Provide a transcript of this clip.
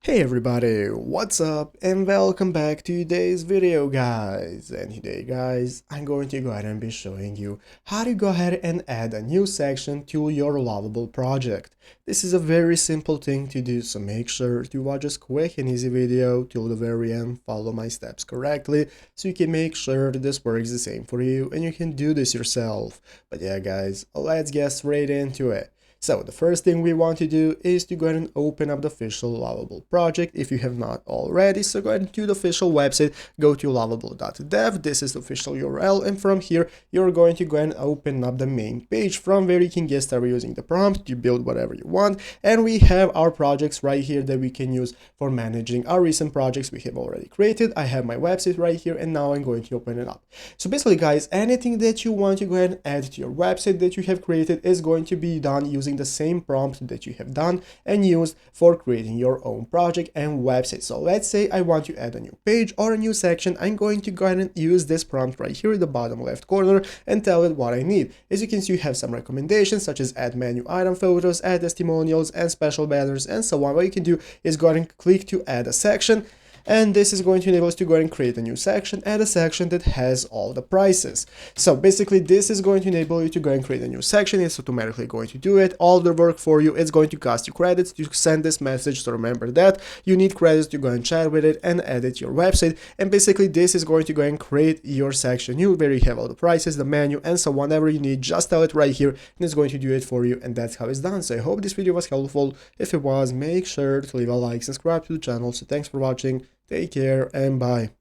Hey everybody, what's up and welcome back to today's video guys. And today guys, I'm going to go ahead and be showing you how to go ahead and add a new section to your Lovable project. This is a very simple thing to do, so make sure to watch this quick and easy video till the very end, follow my steps correctly so you can make sure that this works the same for you and you can do this yourself. But yeah guys, let's get straight into it. So the first thing we want to do is to go ahead and open up the official Lovable project if you have not already. So go ahead to the official website, go to lovable.dev, this is the official URL, and from here you're going to go ahead and open up the main page from where you can get started using the prompt to build whatever you want. And we have our projects right here that we can use for managing our recent projects we have already created. I have my website right here and now I'm going to open it up. So basically guys, anything that you want to go ahead and add to your website that you have created is going to be done using the same prompt that you have done and used for creating your own project and website. So let's say I want to add a new page or a new section. I'm going to go ahead and use this prompt right here in the bottom left corner and tell it what I need. As you can see, you have some recommendations such as add menu item photos, add testimonials and special banners and so on. What you can do is go ahead and click to add a section. And this is going to enable us to go ahead and create a new section, add a section that has all the prices. So basically this is going to enable you to go and create a new section. It's automatically going to do it, all the work for you. It's going to cost you credits to send this message, so remember that you need credits to go and chat with it and edit your website. And basically this is going to go and create your section where you have all the prices, the menu and so whatever you need, just tell it right here and it's going to do it for you, and that's how it's done. So I hope this video was helpful. If it was, make sure to leave a like, subscribe to the channel. So thanks for watching. Take care and bye.